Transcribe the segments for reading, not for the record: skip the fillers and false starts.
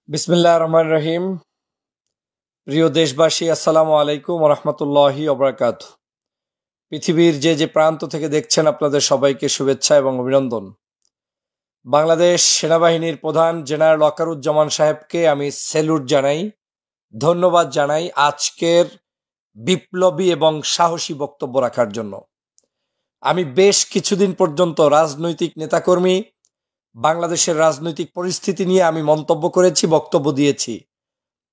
বিসমিল্লাহির রহমানির রহিম। প্রিয় দেশবাসী, আসসালামু আলাইকুম ওয়া রাহমাতুল্লাহি ওয়া বারাকাতুহু। পৃথিবীর যে প্রান্ত থেকে দেখছেন, আপনাদের সবাইকে শুভেচ্ছা এবং অভিনন্দন। বাংলাদেশ সেনাবাহিনীর প্রধান জেনারেল ওয়াকারুজ্জামান সাহেবকে আমি স্যালুট জানাই, ধন্যবাদ জানাই আজকের বিপ্লবী এবং সাহসী বক্তব্য রাখার জন্য। আমি বেশ কিছুদিন পর্যন্ত রাজনৈতিক নেতাকর্মী, বাংলাদেশের রাজনৈতিক পরিস্থিতি নিয়ে আমি মন্তব্য করেছি, বক্তব্য দিয়েছি।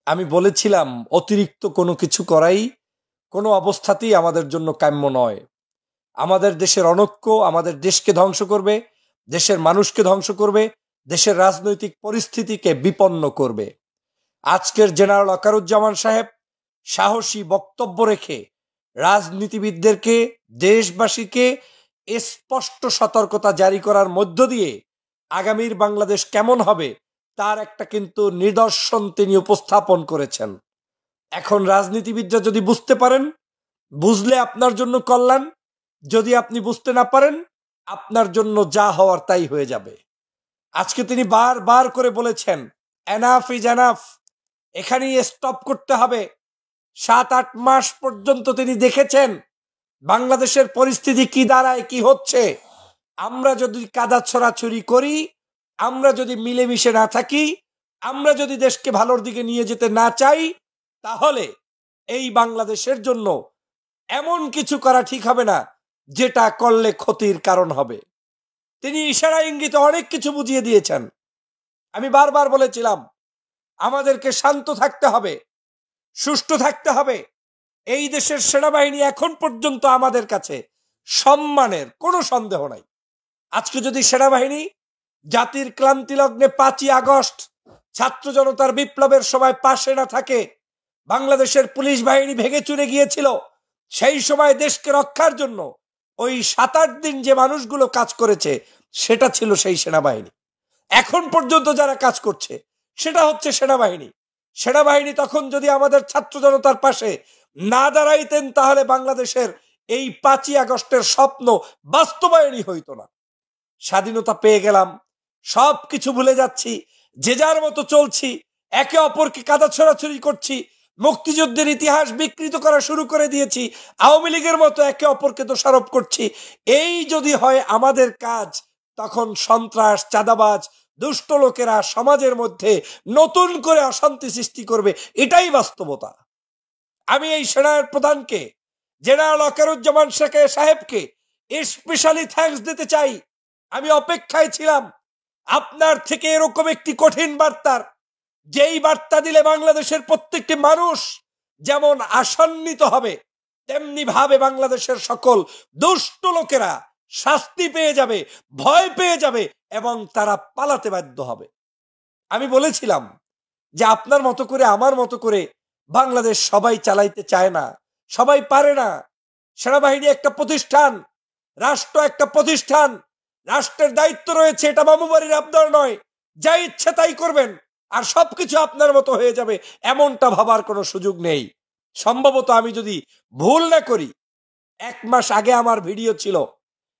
আমি বলেছিলাম অতিরিক্ত কোনো কিছু করাই কোনো অবস্থাতেই আমাদের জন্য কাম্য নয়। আমাদের দেশের অনৈক্য আমাদের দেশকে ধ্বংস করবে, দেশের মানুষকে ধ্বংস করবে, দেশের রাজনৈতিক পরিস্থিতিকে বিপন্ন করবে। আজকের জেনারেল ওয়াকারুজ্জামান সাহেব সাহসী বক্তব্য রেখে রাজনীতিবিদদেরকে, দেশবাসীকে স্পষ্ট সতর্কতা জারি করার মধ্য দিয়ে আগামীর বাংলাদেশ কেমন হবে তার একটা কিন্তু নিদর্শন তিনি উপস্থাপন করেছেন। এখন রাজনীতিবিদরা যদি বুঝতে পারেন, বুঝলে আপনার জন্য কল্যাণ, যদি আপনি বুঝতে না পারেন, আপনার জন্য যা হওয়ার তাই হয়ে যাবে। আজকে তিনি বারবার করে বলেছেন এনাফ ইজ এনাফ, এখানেই স্টপ করতে হবে। 7-8 মাস পর্যন্ত তিনি দেখেছেন বাংলাদেশের পরিস্থিতি কি দাঁড়ায়, কি হচ্ছে। আমরা যদি কাদা ছড়াছড়ি করি, আমরা যদি মিলেমিশে না থাকি, আমরা যদি দেশকে ভালোর দিকে নিয়ে যেতে না চাই, তাহলে এই বাংলাদেশের জন্য এমন কিছু করা ঠিক হবে না যেটা করলে ক্ষতির কারণ হবে। তিনি ইশারা ইঙ্গিতে অনেক কিছু বুঝিয়ে দিয়েছেন। আমি বারবার বলেছিলাম আমাদেরকে শান্ত থাকতে হবে, সুষ্ঠু থাকতে হবে। এই দেশের সেনাবাহিনী এখন পর্যন্ত আমাদের কাছে সম্মানের কোনো সন্দেহ নাই। আজকে যদি সেনাবাহিনী জাতির ক্লান্তি লগ্নে 5ই আগস্ট ছাত্র জনতার বিপ্লবের সময় পাশে না থাকে, বাংলাদেশের পুলিশ বাহিনী ভেঙে চুরে গিয়েছিল, সেই সময় দেশকে রক্ষার জন্য ওই 7-8 দিন যে মানুষগুলো কাজ করেছে সেটা ছিল সেই সেনাবাহিনী। এখন পর্যন্ত যারা কাজ করছে সেটা হচ্ছে সেনাবাহিনী। সেনাবাহিনী তখন যদি আমাদের ছাত্র জনতার পাশে না দাঁড়াইতেন, তাহলে বাংলাদেশের এই 5ই আগস্টের স্বপ্ন বাস্তবায়নই হইতো না। স্বাধীনতা পেয়ে গেলাম, সব কিছু ভুলে যাচ্ছি, যে যার মতো চলছি, একে অপরকে কাদা ছড়াছড়ি করছি, মুক্তিযুদ্ধের ইতিহাস বিকৃত করা শুরু করে দিয়েছি, আওয়ামী লীগের মতো একে অপরকে দোষারোপ করছি। এই যদি হয় আমাদের কাজ, তখন সন্ত্রাস, চাঁদাবাজ, দুষ্ট লোকেরা সমাজের মধ্যে নতুন করে অশান্তি সৃষ্টি করবে। এটাই বাস্তবতা। আমি এই সেনার প্রধানকে, জেনারেল ওয়াকারুজ্জামান সাহেবকে স্পেশালি থ্যাঙ্কস দিতে চাই। আমি অপেক্ষায় ছিলাম আপনার থেকে এরকম একটি কঠিন বার্তার, যেই বার্তা দিলে বাংলাদেশের প্রত্যেকটি মানুষ যেমন আশান্বিত হবে, তেমনি ভাবে বাংলাদেশের সকল দুষ্ট লোকেরা শাস্তি পেয়ে যাবে, ভয় পেয়ে যাবে এবং তারা পালাতে বাধ্য হবে। আমি বলেছিলাম যে আপনার মতো করে, আমার মতো করে বাংলাদেশ সবাই চালাইতে চায় না, সবাই পারে না। সেনাবাহিনী একটা প্রতিষ্ঠান, রাষ্ট্র একটা প্রতিষ্ঠান, রাষ্ট্রের দায়িত্ব রয়েছে। এটা মামু বাড়ির আবদার নয়, যা ইচ্ছে তাই করবেন আর সবকিছু আপনার মতো হয়ে যাবে, এমনটা ভাবার কোনো সুযোগ নেই। সম্ভবত আমি যদি ভুল না করি, 1 মাস আগে আমার ভিডিও ছিল,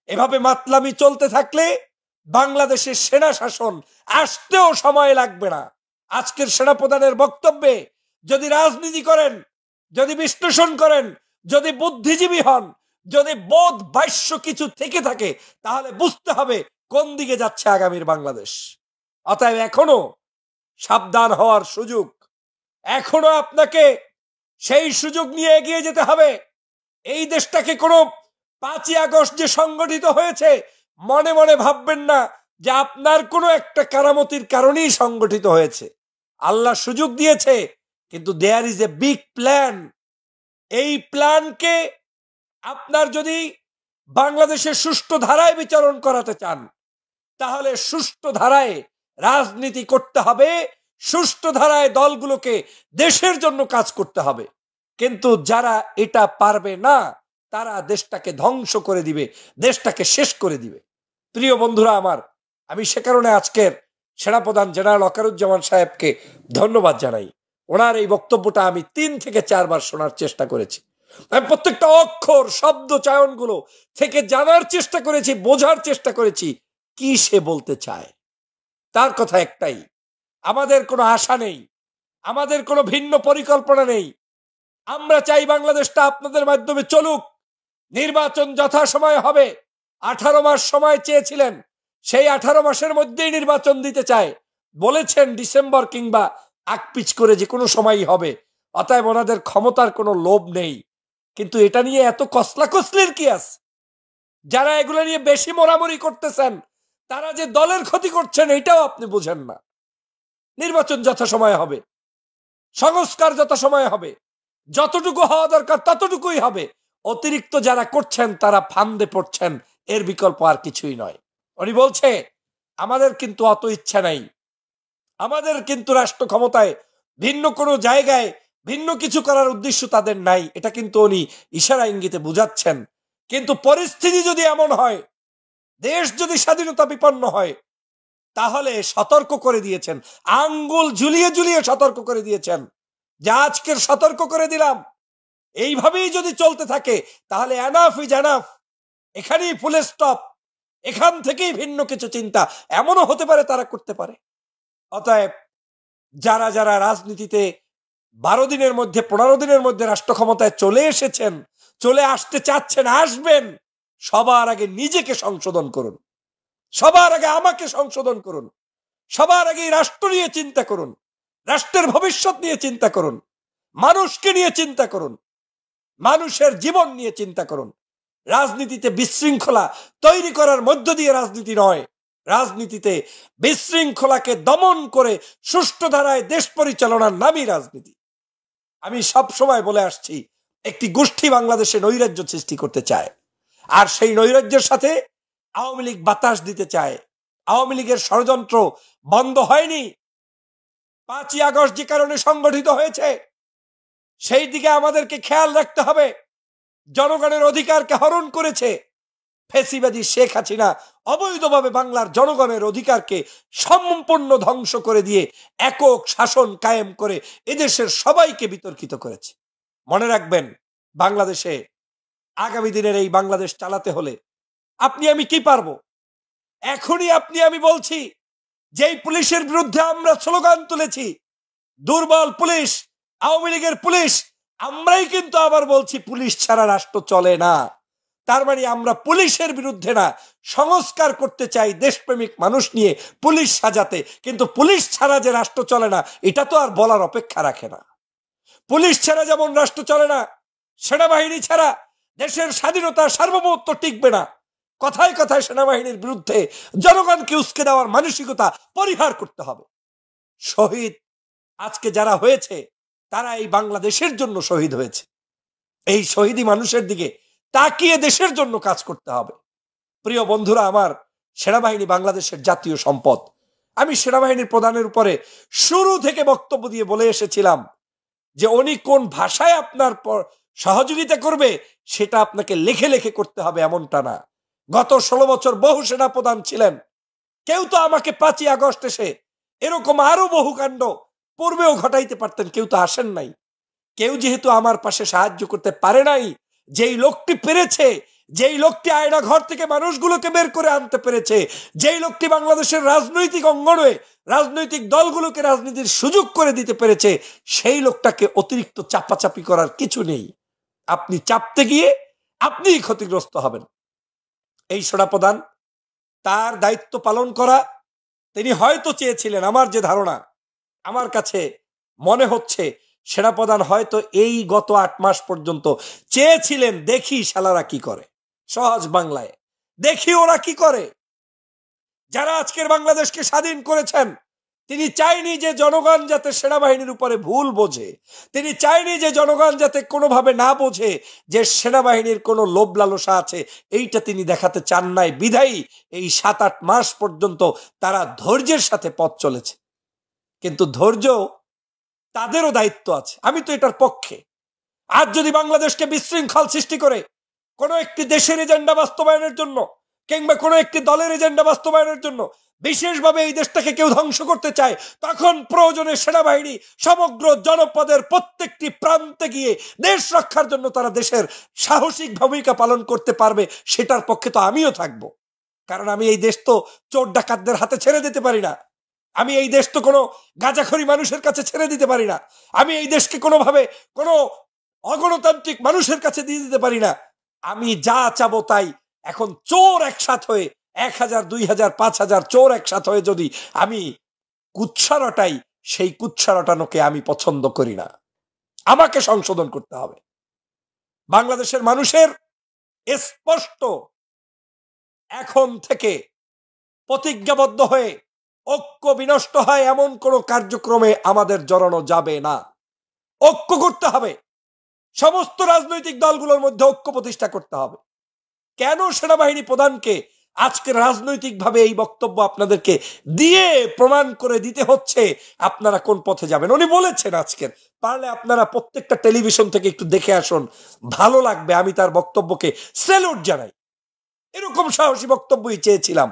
এভাবে মাতলামি চলতে থাকলে বাংলাদেশের সেনা শাসন আসতেও সময় লাগবে না। আজকের সেনাপ্রধানের বক্তব্যে যদি রাজনীতি করেন, যদি বিশ্লেষণ করেন, যদি বুদ্ধিজীবী হন, যদি বোধ বাস্য কিছু থেকে থাকে, তাহলে বুঝতে হবে কোন দিকে যাচ্ছে আগামীর বাংলাদেশ। অতএব এখনো সাবধান হওয়ার সুযোগ, এখনো আপনাকে সেই সুযোগ নিয়ে এগিয়ে যেতে হবে। এই দেশটাকে কোনো 5ই আগস্ট যে সংগঠিত হয়েছে, মনে মনে ভাববেন না যে আপনার কোনো একটা কারামতির কারণেই সংগঠিত হয়েছে। আল্লাহ সুযোগ দিয়েছে, কিন্তু there is a big plan. এই প্ল্যানকে আপনার যদি বাংলাদেশের সুষ্ঠু ধারায় বিচরণ করাতে চান, তাহলে সুষ্ঠু ধারায় রাজনীতি করতে হবে, সুষ্ঠু ধারায় দলগুলোকে দেশের জন্য কাজ করতে হবে। কিন্তু যারা এটা পারবে না, তারা দেশটাকে ধ্বংস করে দিবে, দেশটাকে শেষ করে দিবে। প্রিয় বন্ধুরা আমার, আমি সে কারণে আজকের সেনাপ্রধান জেনারেল ওয়াকারুজ্জামান সাহেবকে ধন্যবাদ জানাই। ওনার এই বক্তব্যটা আমি 3 থেকে 4 বার শোনার চেষ্টা করেছি। আমি প্রত্যেকটা অক্ষর, শব্দ চয়নগুলো থেকে জানার চেষ্টা করেছি, বোঝার চেষ্টা করেছি কি সে বলতে চায়। তার কথা একটাই, আমাদের কোনো আশা নেই, আমাদের কোনো ভিন্ন পরিকল্পনা নেই। আমরা চাই বাংলাদেশটা আপনাদের মাধ্যমে চলুক। নির্বাচন যথাসময়ে হবে। 18 মাস সময় চেয়েছিলেন, সেই 18 মাসের মধ্যেই নির্বাচন দিতে চায়। বলেছেন ডিসেম্বর কিংবা আকপিচ করে যে কোনো সময়ই হবে। অতএব ওনাদের ক্ষমতার কোনো লোভ নেই। কিন্তু এটা নিয়ে এত কসলাকসলির কি আছে? যারা এগুলো নিয়ে বেশি মোড়ামুড়ি করতেছেন তারা যে দলের ক্ষতি করছেন এটাও আপনি বুঝেন না। নির্বাচন যথাসময়ে হবে, সংস্কার যথাসময়ে হবে, যতটুকু হওয়া দরকার ততটুকুই হবে। অতিরিক্ত যারা করছেন তারা ফান্দে পড়ছেন, এর বিকল্প আর কিছুই নয়। উনি বলছে আমাদের কিন্তু অত ইচ্ছা নাই, আমাদের কিন্তু রাষ্ট্র ক্ষমতায় ভিন্ন কোনো জায়গায় ভিন্ন কিছু করার উদ্দেশ্য তাদের নাই। এটা কিন্তু উনি ইশারা ইঙ্গিতে বুঝাচ্ছেন। কিন্তু পরিস্থিতি যদি এমন হয়, দেশ যদি স্বাধীনতা বিপন্ন হয়, তাহলে সতর্ক করে দিয়েছেন, আঙ্গুল ঝুলিয়ে ঝুলিয়ে সতর্ক করে দিয়েছেন যে আজকের সতর্ক করে দিলাম, এইভাবেই যদি চলতে থাকে তাহলে এনাফ ইজ এনাফ, এখানেই ফুল স্টপ, এখান থেকেই ভিন্ন কিছু চিন্তা এমনও হতে পারে তারা করতে পারে। অতএব যারা যারা রাজনীতিতে 12 দিনের মধ্যে 15 দিনের মধ্যে রাষ্ট্র ক্ষমতায় চলে এসেছেন, চলে আসতে চাচ্ছেন, আসবেন, সবার আগে নিজেকে সংশোধন করুন, সবার আগে আমাকে সংশোধন করুন, সবার আগে রাষ্ট্র নিয়ে চিন্তা করুন, রাষ্ট্রের ভবিষ্যৎ নিয়ে চিন্তা করুন, মানুষকে নিয়ে চিন্তা করুন, মানুষের জীবন নিয়ে চিন্তা করুন। রাজনীতিতে বিশৃঙ্খলা তৈরি করার মধ্য দিয়ে রাজনীতি নয়, রাজনীতিতে বিশৃঙ্খলাকে দমন করে সুষ্ঠু ধারায় দেশ পরিচালনার নামই রাজনীতি। আমি সব সময় বলে আসছি, একটি গোষ্ঠী বাংলাদেশে নৈরাজ্য সৃষ্টি করতে চায়, আর সেই নৈরাজ্যের সাথে আওয়ামী লীগ বাতাস দিতে চায়। আওয়ামী লীগের ষড়যন্ত্র বন্ধ হয়নি। 5ই আগস্ট যে কারণে সংগঠিত হয়েছে, সেই দিকে আমাদেরকে খেয়াল রাখতে হবে। জনগণের অধিকারকে হরণ করেছে ফ্যাসিবাদী শেখ হাসিনা, অবৈধভাবে বাংলার জনগণের অধিকারকে সম্পূর্ণ ধ্বংস করে দিয়ে একক শাসন কায়েম করে এদেশের সবাইকে বিতর্কিত করেছে। মনে রাখবেন, বাংলাদেশে আগামী দিনের এই বাংলাদেশ চালাতে হলে আপনি আমি কি পারবো? এখনই আপনি আমি বলছি, যেই পুলিশের বিরুদ্ধে আমরা স্লোগান তুলেছি, দুর্বল পুলিশ, আওয়ামী লীগের পুলিশ, আমরাই কিন্তু আবার বলছি পুলিশ ছাড়া রাষ্ট্র চলে না। তার মানে আমরা পুলিশের বিরুদ্ধে না, সংস্কার করতে চাই দেশপ্রেমিক মানুষ নিয়ে পুলিশ সাজাতে। কিন্তু পুলিশ ছাড়া যে রাষ্ট্র চলে না এটা তো আর বলার অপেক্ষা রাখে না। পুলিশ ছাড়া যেমন রাষ্ট্র চলে না, সেনাবাহিনী ছাড়া দেশের স্বাধীনতা সার্বভৌমত্ব টিকবে না। কথায় কথায় সেনাবাহিনীর বিরুদ্ধে জনগণকে উস্কে দেওয়ার মানসিকতা পরিহার করতে হবে। শহীদ আজকে যারা হয়েছে তারা এই বাংলাদেশের জন্য শহীদ হয়েছে। এই শহীদি মানুষের দিকে তাকিয়ে দেশের জন্য কাজ করতে হবে। প্রিয় বন্ধুরা আমার, সেনাবাহিনী বাংলাদেশের জাতীয় সম্পদ। আমি সেনাবাহিনীর প্রধানের উপরে শুরু থেকে বক্তব্য দিয়ে বলে এসেছিলাম যে উনি কোন ভাষায় আপনার সহযোগিতা করবে সেটা আপনাকে লেখে লেখে করতে হবে এমনটা না। গত 16 বছর বহু সেনা প্রধান ছিলেন, কেউ তো আমাকে 5ই আগস্ট এসে এরকম আরো বহু কাণ্ড পূর্বেও ঘটাইতে পারতেন, কেউ তো আসেন নাই। কেউ যেহেতু আমার পাশে সাহায্য করতে পারে নাই, যেই লোকটি পেরেছে, যেই লোকটি আয়না ঘর থেকে মানুষগুলোকে বের করে আনতে পেরেছে, যেই লোকটি বাংলাদেশের রাজনৈতিক অঙ্গনে রাজনৈতিক দলগুলোকে রাজনীতির সুযোগ করে দিতে পেরেছে, সেই লোকটাকে অতিরিক্ত চাপাচাপি করার কিছু নেই। আপনি চাপতে গিয়ে আপনিই ক্ষতিগ্রস্ত হবেন। এই সেনাপ্রধান তার দায়িত্ব পালন করা তিনি হয়তো চেয়েছিলেন, আমার যে ধারণা, আমার কাছে মনে হচ্ছে সেনাপ্রধান হয়তো এই গত 8 মাস পর্যন্ত চেয়েছিলেন দেখি শালারা কি করে, সহজ বাংলায় দেখি ওরা কি করে। যারা আজকের বাংলাদেশকে স্বাধীন করেছেন, তিনি চাইনি যে জনগণ যাতে সেনাবাহিনীর উপরে ভুল বোঝে, তিনি চাইনি যে জনগণ যাতে কোনোভাবে না বোঝে যে সেনাবাহিনীর কোনো লোভ লালসা আছে, এইটা তিনি দেখাতে চান নাই। বিধায়ী এই 7-8 মাস পর্যন্ত তারা ধৈর্যের সাথে পথ চলেছে। কিন্তু ধৈর্য তাদেরও দায়িত্ব আছে, আমি তো এটার পক্ষে। আজ যদি বাংলাদেশকে বিশৃঙ্খল সৃষ্টি করে কোনো একটি দেশের এজেন্ডা বাস্তবায়নের জন্য কিংবা কোনো একটি দলের এজেন্ডা বাস্তবায়নের জন্য বিশেষভাবে এই দেশটাকে কেউ ধ্বংস করতে চায়, তখন প্রয়োজনে সেনাবাহিনী সমগ্র জনপদের প্রত্যেকটি প্রান্তে গিয়ে দেশ রক্ষার জন্য তারা দেশের সাহসিক ভূমিকা পালন করতে পারবে। সেটার পক্ষে তো আমিও থাকবো, কারণ আমি এই দেশ তো চোর ডাকাতদের হাতে ছেড়ে দিতে পারি না। আমি এই দেশ তো কোনো গাঁজাখড়ি মানুষের কাছে ছেড়ে দিতে পারি না। আমি এই দেশকে কোনোভাবে কোনো অগণতান্ত্রিক মানুষের কাছে দিয়ে দিতে পারি না। আমি যা চাবো তাই। এখন চোর একসাথ হয়ে 1000, 2000, 5000 চোর একসাথ হয়ে যদি আমি কুৎসা রটাই, সেই কুৎসা রটানোকে আমি পছন্দ করি না। আমাকে সংশোধন করতে হবে। বাংলাদেশের মানুষের স্পষ্ট এখন থেকে প্রতিজ্ঞাবদ্ধ হয়ে ঐক্য বিনষ্ট হয় এমন কোন কার্যক্রমে আমাদের জড়ানো যাবে না। ঐক্য করতে হবে। সমস্ত রাজনৈতিক দলগুলোর মধ্যে ঐক্য প্রতিষ্ঠা করতে হবে। কেন সেনাবাহিনী প্রধানকে আজকে রাজনৈতিকভাবে এই বক্তব্য আপনাদেরকে দিয়ে প্রমাণ করে দিতে হচ্ছে আপনারা কোন পথে যাবেন? উনি বলেছেন আজকের, পারলে আপনারা প্রত্যেকটা টেলিভিশন থেকে একটু দেখে আসুন, ভালো লাগবে। আমি তার বক্তব্যকে স্যালুট জানাই। এরকম সাহসী বক্তব্যই চেয়েছিলাম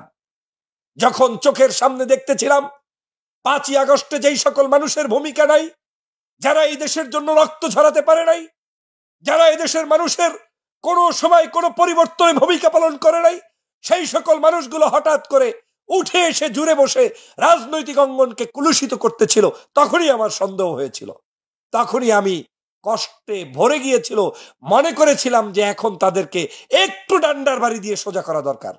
যখন চোখের সামনে দেখতেছিলাম 5ই আগস্টে যেই সকল মানুষের ভূমিকা নাই, যারা এই দেশের জন্য রক্ত ঝরাতে পারে নাই, যারা এই দেশের মানুষের কোন সময় কোন পরিবর্তনে ভূমিকা পালন করে নাই, সেই সকল মানুষগুলো হঠাৎ করে উঠে এসে জুড়ে বসে রাজনৈতিক অঙ্গনকে কুলুষিত করতেছিল। তখনই আমার সন্দেহ হয়েছিল, তখনই আমি কষ্টে ভরে গিয়েছিল। মনে করেছিলাম যে এখন তাদেরকে একটু ডান্ডার বাড়ি দিয়ে সোজা করা দরকার।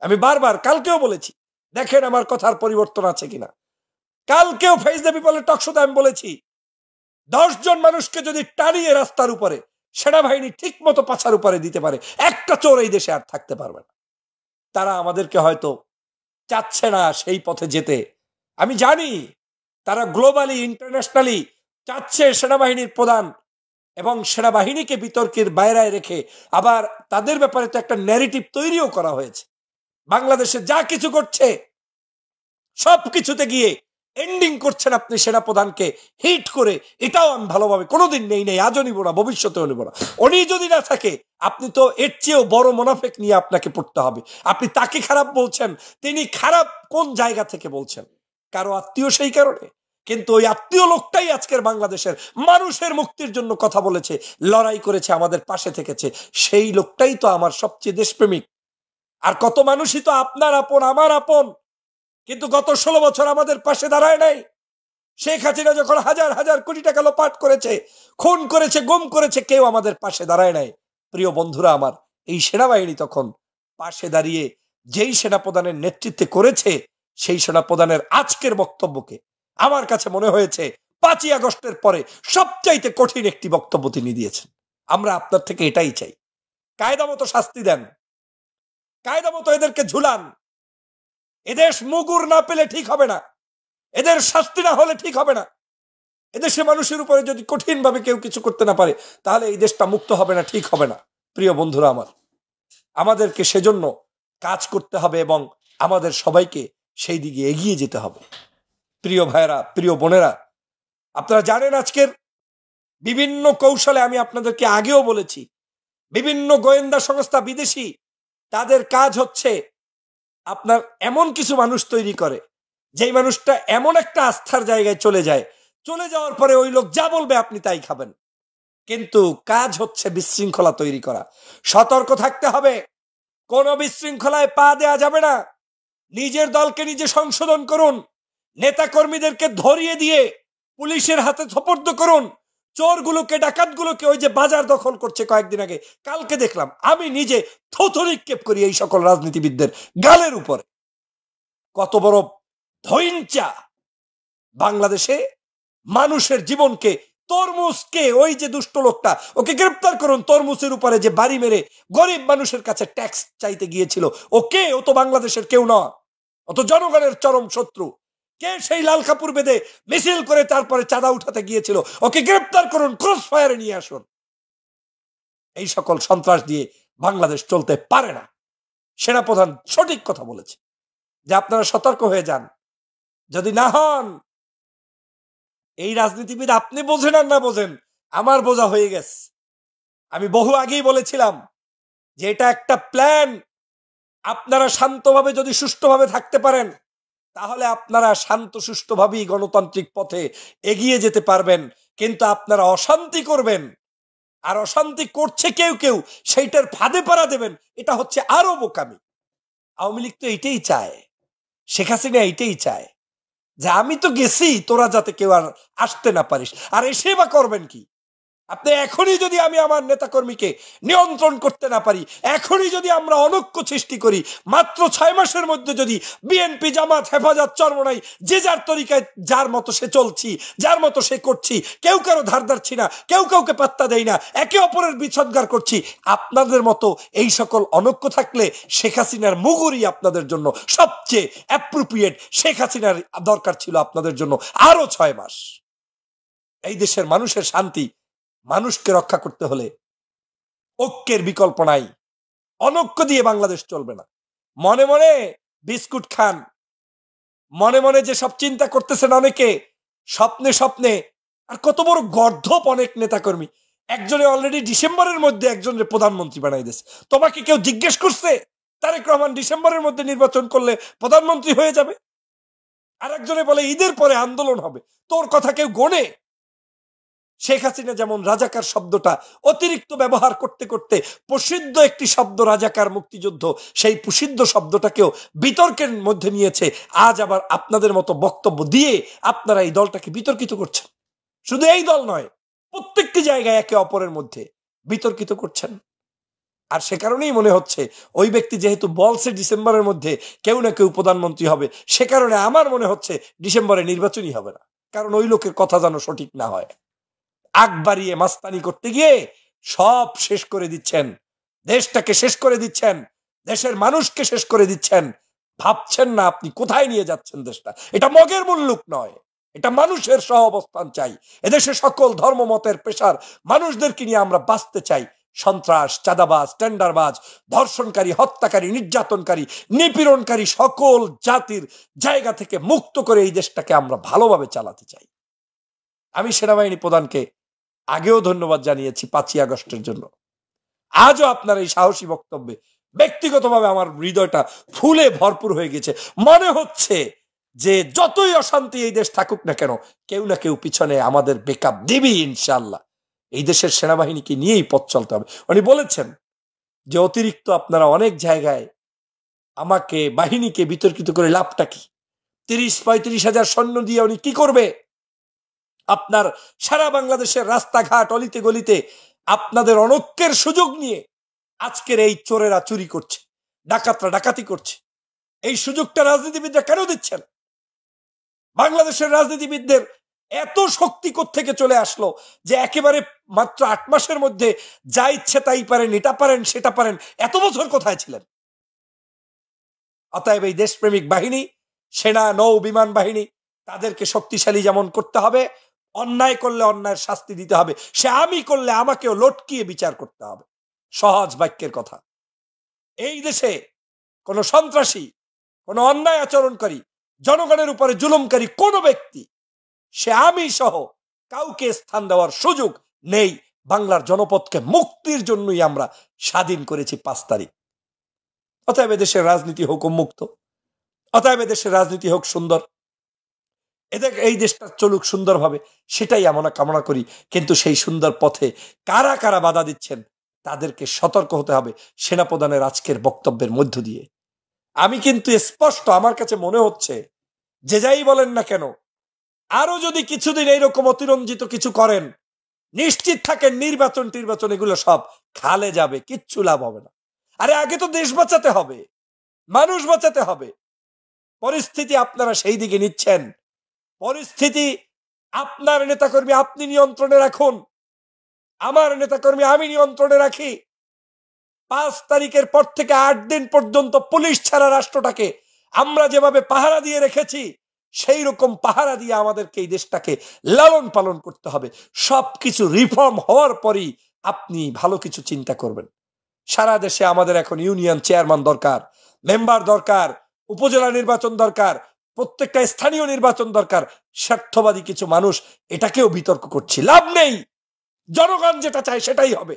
আমি বারবার কালকেও বলেছি, দেখেন আমার কথার পরিবর্তন আছে কিনা। কালকেও ফেস দ্য পিপলের টকশোতে আমি বলেছি, 10 জন মানুষকে যদি টানিয়ে রাস্তার উপরে সেনাবাহিনী ঠিক মতো পাছার উপরে দিতে পারে, একটা চোর এই দেশে আর থাকতে পারবে না। তারা আমাদেরকে হয়তো চাচ্ছে না সেই পথে যেতে। আমি জানি তারা গ্লোবালি ইন্টারন্যাশনালি চাচ্ছে সেনাবাহিনীর প্রধান এবং সেনাবাহিনীকে বিতর্কের বাইরে রেখে, আবার তাদের ব্যাপারে তো একটা ন্যারেটিভ তৈরিও করা হয়েছে। বাংলাদেশে যা কিছু করছে সবকিছুতে গিয়ে এন্ডিং করছেন আপনি সেনাপ্রধানকে হিট করে। এটাও আমি ভালোভাবে কোনোদিন নেই, আজও নিব না, ভবিষ্যতেও নিব না। উনি যদি না থাকে, আপনি তো এর চেয়েও বড় মুনাফেক নিয়ে আপনাকে পড়তে হবে। আপনি তাকে খারাপ বলছেন, তিনি খারাপ কোন জায়গা থেকে বলছেন? কারো আত্মীয়, সেই কারণে। কিন্তু ওই আত্মীয় লোকটাই আজকের বাংলাদেশের মানুষের মুক্তির জন্য কথা বলেছে, লড়াই করেছে, আমাদের পাশে থেকেছে। সেই লোকটাই তো আমার সবচেয়ে দেশপ্রেমিক। আর কত মানুষই তো আপনার আপন, আমার আপন, কিন্তু গত 16 বছর আমাদের পাশে দাঁড়ায় নাই। শেখ হাসিনা যখন হাজার হাজার কোটি টাকা লোপাট করেছে, খুন করেছে, গুম করেছে, কেউ আমাদের পাশে দাঁড়ায় নাই। প্রিয় বন্ধুরা আমার, এই সেনাবাহিনী তখন পাশে দাঁড়িয়ে যেই সেনাপ্রধানের নেতৃত্বে করেছে, সেই সেনাপ্রধানের আজকের বক্তব্যকে আমার কাছে মনে হয়েছে 5ই আগস্টের পরে সবচাইতে কঠিন একটি বক্তব্য তিনি দিয়েছেন। আমরা আপনার থেকে এটাই চাই, কায়দা মতো শাস্তি দেন, কায়দা মতো এদেরকে ঝুলান। এদেশ মুগুর না পেলে ঠিক হবে না, এদের শাস্তি না হলে ঠিক হবে না। এদেশে মানুষের উপরে যদি কঠিন ভাবে কেউ কিছু করতে না পারে, তাহলে এই দেশটা মুক্ত হবে না, ঠিক হবে না। প্রিয় বন্ধুরা আমার, আমাদেরকে সেজন্য কাজ করতে হবে এবং আমাদের সবাইকে সেই দিকে এগিয়ে যেতে হবে। প্রিয় ভাইরা, প্রিয় বোনেরা, আপনারা জানেন আজকের বিভিন্ন কৌশলে, আমি আপনাদেরকে আগেও বলেছি, বিভিন্ন গোয়েন্দা সংস্থা বিদেশি, তাদের কাজ হচ্ছে আপনার এমন কিছু মানুষ তৈরি করে, যেই মানুষটা এমন একটা আস্থার জায়গায় চলে যায়, চলে যাওয়ার পরে ওই লোক যা বলবে আপনি তাই খাবেন। কিন্তু কাজ হচ্ছে বিশৃঙ্খলা তৈরি করা। সতর্ক থাকতে হবে, কোন বিশৃঙ্খলায় পা দেয়া যাবে না। নিজের দলকে নিজে সংশোধন করুন, নেতা কর্মীদেরকে ধরিয়ে দিয়ে পুলিশের হাতে সোপর্দ করুন। চোরগুলোকে, ডাকাতগুলোকে, ওই যে বাজার দখল করছে কয়েকদিন আগে, কালকে দেখলাম, আমি নিজে থুথু নিক্ষেপ করি এই সকল রাজনীতিবিদদের গালের উপরে। কত বড় ধৈর্যা! বাংলাদেশে মানুষের জীবনকে, তরমুজকে, ওই যে দুষ্ট লোকটা, ওকে গ্রেপ্তার করুন। তরমুজের উপরে যে বাড়ি মেরে গরিব মানুষের কাছে ট্যাক্স চাইতে গিয়েছিল, ওকে, ও তো বাংলাদেশের কেউ না, ও তো জনগণের চরম শত্রু। কে সেই লাল কাপড় বেঁধে মিছিল করে তারপরে চাঁদা উঠাতে গিয়েছিল, ওকে গ্রেপ্তার করুন, ক্রস ফায়ারে নিয়ে আসুন। এই সকল সন্ত্রাস দিয়ে বাংলাদেশ চলতে পারে না। সেনাপ্রধান সঠিক কথা বলেছে যে আপনারা সতর্ক হয়ে যান। যদি না হন, এই রাজনীতিবিদ আপনি বোঝেন আর না বোঝেন, আমার বোঝা হয়ে গেছে। আমি বহু আগেই বলেছিলাম যে এটা একটা প্ল্যান। আপনারা শান্তভাবে যদি সুষ্ঠুভাবে থাকতে পারেন, তাহলে আপনারা শান্ত সুষ্ঠুভাবেই গণতান্ত্রিক পথে এগিয়ে যেতে পারবেন। কিন্তু আপনারা অশান্তি করবেন, আর অশান্তি করছে কেউ কেউ, সেইটার ফাঁদে পাড়া দেবেন, এটা হচ্ছে আরো বোকামি। আওয়ামী লীগ তো এইটাই চায়, শেখ হাসিনা এইটাই চায়। যে আমি তো গেছি, তোরা যাতে কেউ আর আসতে না পারিস। আর এসে বা করবেন কি? আপনি এখনই যদি আমি আমার নেতাকর্মীকে নিয়ন্ত্রণ করতে না পারি, এখনই যদি আমরা অনৈক্য সৃষ্টি করি, মাত্র 6 মাসের মধ্যে যদি বিএনপি, জামাত, হেফাজত, চরমনাই যে যার তরিকায় যার মতো সে চলছি, যার মতো সে করছি, কেউ কারো ধার ধারছি না, কেউ কাউকে পাত্তা দেয় না, একে অপরের বিচ্ছদগার করছি, আপনাদের মতো এই সকল অনৈক্য থাকলে শেখ হাসিনার মুগুরই আপনাদের জন্য সবচেয়ে অ্যাপ্রোপ্রিয়েট। শেখ হাসিনার দরকার ছিল আপনাদের জন্য আরো 6 মাস। এই দেশের মানুষের শান্তি, মানুষকে রক্ষা করতে হলে ঐক্যের বিকল্প নাই। অনৈক্য দিয়ে বাংলাদেশ চলবে না। মনে মনে বিস্কুট খান, মনে মনে যে সব চিন্তা করতেছেন অনেকে, স্বপ্নে স্বপ্নে। আর কত বড় গর্ধপ অনেক নেতাকর্মী। একজনে অলরেডি ডিসেম্বরের মধ্যে একজনের প্রধানমন্ত্রী বানাই দিয়েছে। তোমাকে কেউ জিজ্ঞেস করছে তারেক রহমান ডিসেম্বরের মধ্যে নির্বাচন করলে প্রধানমন্ত্রী হয়ে যাবে? আর একজনে বলে ঈদের পরে আন্দোলন হবে। তোর কথা কেউ গোনে? শেখ হাসিনা যেমন রাজাকার শব্দটা অতিরিক্ত ব্যবহার করতে করতে প্রসিদ্ধ একটি শব্দ রাজাকার, মুক্তিযুদ্ধ, সেই প্রসিদ্ধ শব্দটাকেও বিতর্কের মধ্যে নিয়েছে। আজ আবার আপনাদের মতো বক্তব্য দিয়ে আপনারা এই দলটাকে বিতর্কিত করছেন। শুধু এই দল নয়, প্রত্যেকটি জায়গায় একে অপরের মধ্যে বিতর্কিত করছেন। আর সে কারণেই মনে হচ্ছে ওই ব্যক্তি যেহেতু বলছে ডিসেম্বরের মধ্যে কেউ না কেউ প্রধানমন্ত্রী হবে, সে কারণে আমার মনে হচ্ছে ডিসেম্বরে নির্বাচনই হবে না। কারণ ওই লোকের কথা যেন সঠিক না হয়। আগ বাড়িয়ে মাস্তানি করতে গিয়ে সব শেষ করে দিচ্ছেন, দেশটাকে শেষ করে দিচ্ছেন, দেশের মানুষকে শেষ করে দিচ্ছেন। ভাবছেন না আপনি কোথায় নিয়ে যাচ্ছেন দেশটা। এটা মগের মুল্লুক নয়, এটা মানুষের সহ অবস্থান চাই। এদেশে সকল ধর্মমতের পেশার মানুষদেরকে নিয়ে আমরা বাঁচতে চাই। সন্ত্রাস, চাঁদাবাজ, টেন্ডারবাজ, ধর্ষণকারী, হত্যাকারী, নির্যাতনকারী, নিপীড়নকারী সকল জাতির জায়গা থেকে মুক্ত করে এই দেশটাকে আমরা ভালোভাবে চালাতে চাই। আমি সেনাবাহিনী প্রধানকে আগেও ধন্যবাদ জানিয়েছি 5ই আগস্টের জন্য। আজও আপনার এই সাহসী বক্তব্যে ব্যক্তিগতভাবে আমার হৃদয়টা ফুলে ভরপুর হয়ে গেছে। মনে হচ্ছে যে যতই অশান্তি এই দেশ থাকুক না কেন, কেউ না কেউ পিছনে আমাদের ব্যাকআপ দিবি ইনশাআল্লাহ। এই দেশের সেনাবাহিনীকে নিয়েই পথ চলতে হবে। উনি বলেছেন যে অতিরিক্ত আপনারা অনেক জায়গায় আমাকে, বাহিনীকে বিতর্কিত করে লাভটা কি? 30-35 হাজার সৈন্য দিয়ে উনি কি করবে? আপনার সারা বাংলাদেশের রাস্তাঘাট, অলিতে গলিতে আপনাদের অনৈক্যের সুযোগ নিয়ে আজকের এই চোরেরা চুরি করছে, ডাকাতরা ডাকাতি করছে। এই সুযোগটা রাজনীতিবিদরা কেন দিচ্ছেন? বাংলাদেশের রাজনীতিবিদদের এত শক্তি কোত্থেকে চলে আসলো যে একেবারে মাত্র 8 মাসের মধ্যে যা ইচ্ছে তাই পারেন, এটা পারেন, সেটা পারেন। এত বছর কোথায় ছিলেন? অতএব এই দেশপ্রেমিক বাহিনী, সেনা, নৌ, বিমান বাহিনী, তাদেরকে শক্তিশালী যেমন করতে হবে, অন্যায় করলে অন্যায়ের শাস্তি দিতে হবে। সে আমি করলে আমাকেও লটকিয়ে বিচার করতে হবে। সহজ বাক্যের কথা। এই দেশে কোন সন্ত্রাসী, কোন অন্যায় আচরণকারী, জনগণের উপরে জুলুমকারী কোন ব্যক্তি, সে আমি সহ কাউকে স্থান দেওয়ার সুযোগ নেই। বাংলার জনপদকে মুক্তির জন্যই আমরা স্বাধীন করেছি 5 তারিখ। অতএব দেশের রাজনীতি হোক মুক্ত, অতএব দেশের রাজনীতি হোক সুন্দর, এদের এই দেশটা চলুক সুন্দরভাবে, সেটাই আমরা কামনা করি। কিন্তু সেই সুন্দর পথে কারা কারা বাধা দিচ্ছেন তাদেরকে সতর্ক হতে হবে সেনাপ্রধানের আজকের বক্তব্যের মধ্য দিয়ে। আমি কিন্তু স্পষ্ট, আমার কাছে মনে হচ্ছে যে যাই বলেন না কেন, আরো যদি কিছুদিন এইরকম অতিরঞ্জিত কিছু করেন, নিশ্চিত থাকেন নির্বাচন এগুলো সব খালে যাবে, কিচ্ছু লাভ হবে না। আরে আগে তো দেশ বাঁচাতে হবে, মানুষ বাঁচাতে হবে। পরিস্থিতি আপনারা সেই দিকে নিচ্ছেন। পরিস্থিতি আপনার নেতাকর্মী আপনি নিয়ন্ত্রণে রাখুন, আমার নেতাকর্মী আমি নিয়ন্ত্রণে রাখি। 5 তারিখের পর থেকে 8 দিন পর্যন্ত পুলিশ ছাড়া রাষ্ট্রটাকে আমরা যেভাবে পাহারা দিয়ে রেখেছি, সেই রকম পাহারা দিয়ে আমাদেরকে এই দেশটাকে লালন পালন করতে হবে। সবকিছু রিফর্ম হওয়ার পরই আপনি ভালো কিছু চিন্তা করবেন। সারা দেশে আমাদের এখন ইউনিয়ন চেয়ারম্যান দরকার, মেম্বার দরকার, উপজেলা নির্বাচন দরকার, প্রত্যেকটা স্থানীয় নির্বাচন দরকার। স্বার্থবাদী কিছু মানুষ এটাকেও বিতর্ক করছে, লাভ নেই। জনগণ যেটা চায় সেটাই হবে।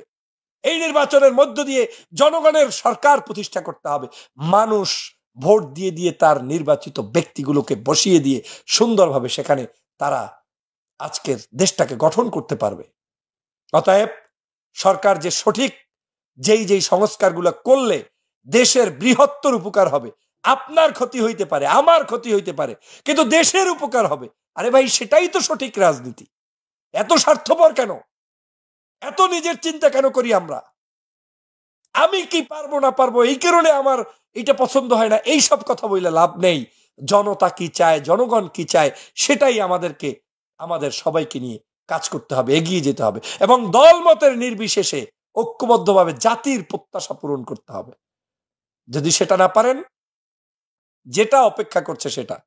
এই নির্বাচনের মধ্য দিয়ে জনগণের সরকার প্রতিষ্ঠা করতে হবে। মানুষ ভোট দিয়ে দিয়ে তার নির্বাচিত ব্যক্তিগুলোকে বসিয়ে দিয়ে সুন্দরভাবে সেখানে তারা আজকের দেশটাকে গঠন করতে পারবে। অতএব সরকার যে সঠিক যেই সংস্কারগুলো করলে দেশের বৃহত্তর উপকার হবে, আপনার ক্ষতি হইতে পারে, আমার ক্ষতি হইতে পারে, কিন্তু দেশের উপকার হবে। আরে ভাই, সেটাই তো সঠিক রাজনীতি। এত স্বার্থপর কেন? এত নিজের চিন্তা কেন করি আমরা? আমি কি পারবো না পারবো এই কারণে আমার এটা পছন্দ হয় না, এই সব কথা বললে লাভ নেই। জনতা কি চায়, জনগণ কি চায়, সেটাই আমাদেরকে, আমাদের সবাইকে নিয়ে কাজ করতে হবে, এগিয়ে যেতে হবে, এবং দলমতের নির্বিশেষে ঐক্যবদ্ধভাবে জাতির প্রত্যাশা পূরণ করতে হবে। যদি সেটা না পারেন, যেটা অপেক্ষা করছে সেটা,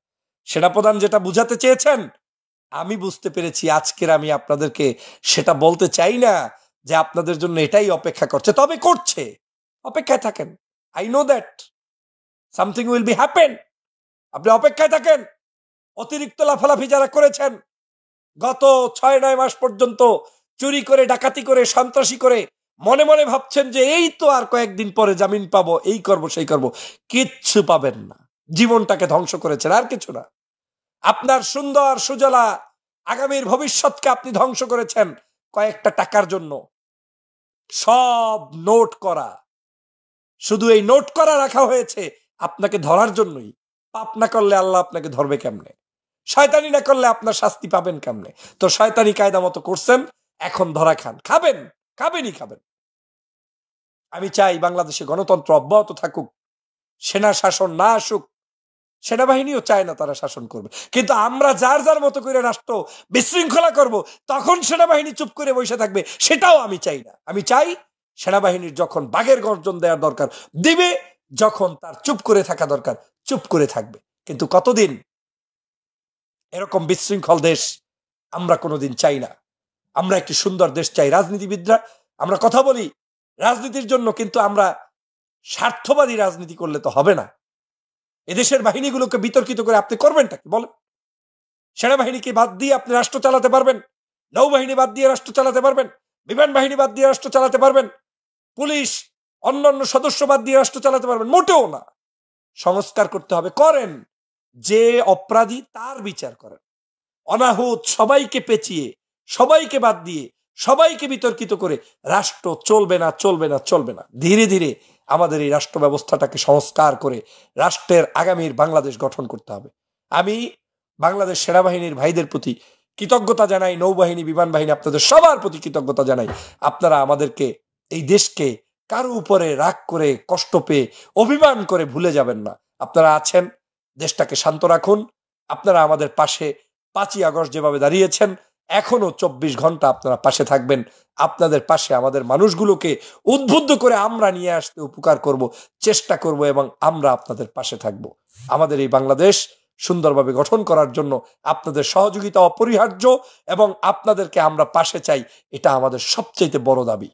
সেনাপ্রধান যেটা বুঝাতে চেয়েছেন আমি বুঝতে পেরেছি। আজকের আমি আপনাদেরকে সেটা বলতে চাই না যে আপনাদের জন্য এটাই অপেক্ষা করছে, তবে করছে। অপেক্ষায় থাকেন। I know that something will be happen. আপনি অপেক্ষায় থাকেন। অতিরিক্ত লাফালাফি যারা করেছেন গত 6-9 মাস পর্যন্ত, চুরি করে, ডাকাতি করে, সন্ত্রাসী করে, মনে মনে ভাবছেন যে এই তো আর কয়েকদিন পরে জামিন পাবো, এই করব সেই করব, কিচ্ছু পাবেন না। জীবনটাকে ধ্বংস করেছেন, আর কিছু না। আপনার সুন্দর সুজলা আগামীর ভবিষ্যৎকে আপনি ধ্বংস করেছেন কয়েকটা টাকার জন্য। সব নোট করা, শুধু এই নোট করা রাখা হয়েছে আপনাকে ধরার জন্যই। পাপ না করলে আল্লাহ আপনাকে ধরবে কেমনে? শয়তানি না করলে আপনার শাস্তি পাবেন কেমনে? তো শয়তানি কায়দা মতো করছেন, এখন ধরা খান, খাবেন, খাবেনই খাবেন। আমি চাই বাংলাদেশে গণতন্ত্র অব্যাহত থাকুক, সেনা শাসন না আসুক। সেনাবাহিনীও চায় না তারা শাসন করবে, কিন্তু আমরা যার যার মতো করে রাষ্ট্র বিশৃঙ্খলা করব, তখন সেনাবাহিনী চুপ করে বসে থাকবে, সেটাও আমি চাই না। আমি চাই সেনাবাহিনীর যখন বাঘের গর্জন দেওয়ার দরকার দিবে, যখন তার চুপ করে থাকা দরকার চুপ করে থাকবে। কিন্তু কতদিন এরকম বিশৃঙ্খল দেশ আমরা কোনোদিন চাই না। আমরা একটি সুন্দর দেশ চাই। রাজনীতিবিদরা আমরা কথা বলি রাজনীতির জন্য, কিন্তু আমরা স্বার্থবাদী রাজনীতি করলে তো হবে না। এদেশের বাহিনীগুলোকে বিতর্কিত করে আপনি করবেনটা কি বলেন? সেনাবাহিনীকে বাদ দিয়ে আপনি রাষ্ট্র চালাতে পারবেন? নৌবাহিনী বাদ দিয়ে রাষ্ট্র চালাতে পারবেন? বিমান বাহিনী বাদ দিয়ে রাষ্ট্র চালাতে পারবেন? পুলিশ, অন্যান্য সদস্য বাদ দিয়ে রাষ্ট্র চালাতে পারবেন? মোটেও না। সংস্কার করতে হবে, করেন। যে অপরাধী তার বিচার করেন। অনাহুত সবাইকে পেঁচিয়ে, সবাইকে বাদ দিয়ে, সবাইকে বিতর্কিত করে রাষ্ট্র চলবে না, চলবে না, চলবে না। ধীরে ধীরে আমাদের এই রাষ্ট্র ব্যবস্থাটাকে সংস্কার করে রাষ্ট্রের আগামীর বাংলাদেশ গঠন করতে হবে। আমি বাংলাদেশ সেনাবাহিনীর ভাইদের প্রতি কৃতজ্ঞতা জানাই, নৌবাহিনী, বিমান বাহিনী, আপনাদের সবার প্রতি কৃতজ্ঞতা জানাই। আপনারা আমাদেরকে, এই দেশকে কারো উপরে রাগ করে, কষ্ট পেয়ে, অভিমান করে ভুলে যাবেন না। আপনারা আছেন, দেশটাকে শান্ত রাখুন। আপনারা আমাদের পাশে 5ই আগস্ট যেভাবে দাঁড়িয়েছেন, এখনো 24 ঘন্টা আপনারা পাশে থাকবেন। আপনাদের পাশে আমাদের মানুষগুলোকে উদ্বুদ্ধ করে আমরা নিয়ে আসতে উপকার করব, চেষ্টা করব, এবং আমরা আপনাদের পাশে থাকব। আমাদের এই বাংলাদেশ সুন্দরভাবে গঠন করার জন্য আপনাদের সহযোগিতা অপরিহার্য, এবং আপনাদেরকে আমরা পাশে চাই, এটা আমাদের সবচেয়ে বড় দাবি।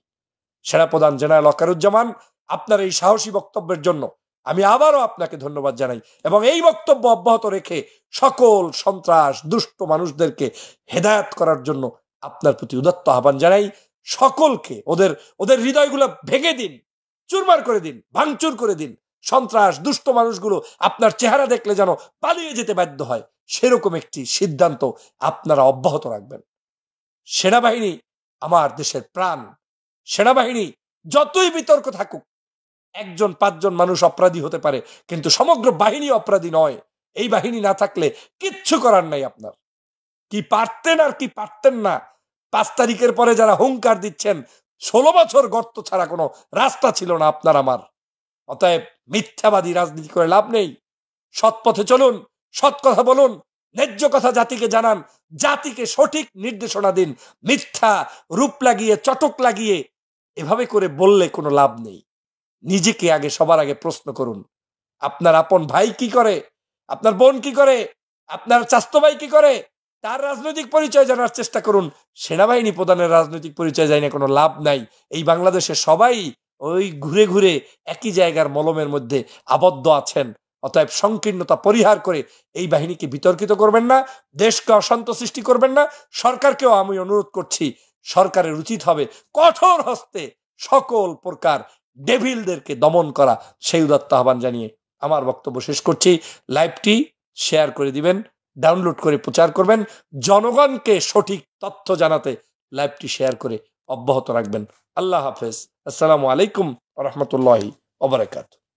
সেনাপ্রধান জেনারেল ওয়াকারুজ্জামান, আপনার এই সাহসী বক্তব্যের জন্য আমি আবারও আপনাকে ধন্যবাদ জানাই, এবং এই বক্তব্য অব্যাহত রেখে সকল সন্ত্রাস দুষ্ট মানুষদেরকে হেদায়েত করার জন্য আপনার প্রতি উদাত্ত আহ্বান জানাই। সকলকে ওদের ওদের হৃদয়গুলো ভেঙে দিন, চুরমার করে দিন, ভাঙচুর করে দিন। সন্ত্রাস দুষ্ট মানুষগুলো আপনার চেহারা দেখলে যেন পালিয়ে যেতে বাধ্য হয়, সেরকম একটি সিদ্ধান্ত আপনারা অব্যাহত রাখবেন। সেনাবাহিনী আমার দেশের প্রাণ। সেনাবাহিনী যতই বিতর্ক থাকুক, 1-5 মানুষ অপরাধী হতে পারে, কিন্তু সমগ্র বাহিনী অপরাধী নয়। এই বাহিনী না থাকলে কিচ্ছু করার নাই আপনার। কি পারতেন আর কি পারতেন না, 5 তারিখের পরে যারা হুঙ্কার দিচ্ছেন, 16 বছর গর্ত ছাড়া কোনো রাস্তা ছিল না আপনার আমার। অতএব মিথ্যাবাদী রাজনীতি করে লাভ নেই। সৎ পথে চলুন, সৎ কথা বলুন, ন্যায্য কথা জাতিকে জানান, জাতিকে সঠিক নির্দেশনা দিন। মিথ্যা রূপ লাগিয়ে, চটক লাগিয়ে এভাবে করে বললে কোনো লাভ নেই। নিজেকে আগে, সবার আগে প্রশ্ন করুন, আপনার আপন ভাই কি করে, আপনার বোন কি করে, আপনার চাচাতো ভাই কি করে, তার রাজনৈতিক পরিচয় জানার চেষ্টা করুন। সেনাবাহিনী প্রধানের রাজনৈতিক পরিচয় জানিয়ে কোনো লাভ নাই। এই বাংলাদেশে সবাই ওই ঘুরে ঘুরে একই জায়গার মলমের মধ্যে আবদ্ধ আছেন। অতএব সংকীর্ণতা পরিহার করে এই বাহিনীকে বিতর্কিত করবেন না, দেশকে অশান্ত সৃষ্টি করবেন না। সরকারকেও আমি অনুরোধ করছি, সরকারের উচিত হবে কঠোর হস্তে সকল প্রকার ডেভিলদেরকে দমন করা। সেই উদাত্ত আহ্বান জানিয়ে আমার বক্তব্য শেষ করছি। লাইভটি শেয়ার করে দিবেন, ডাউনলোড করে প্রচার করবেন, জনগণকে সঠিক তথ্য জানাতে লাইভটি শেয়ার করে অব্যাহত রাখবেন। আল্লাহ হাফেজ। আসসালামু আলাইকুম ওয়া রাহমাতুল্লাহি ওয়া বারাকাতুহু।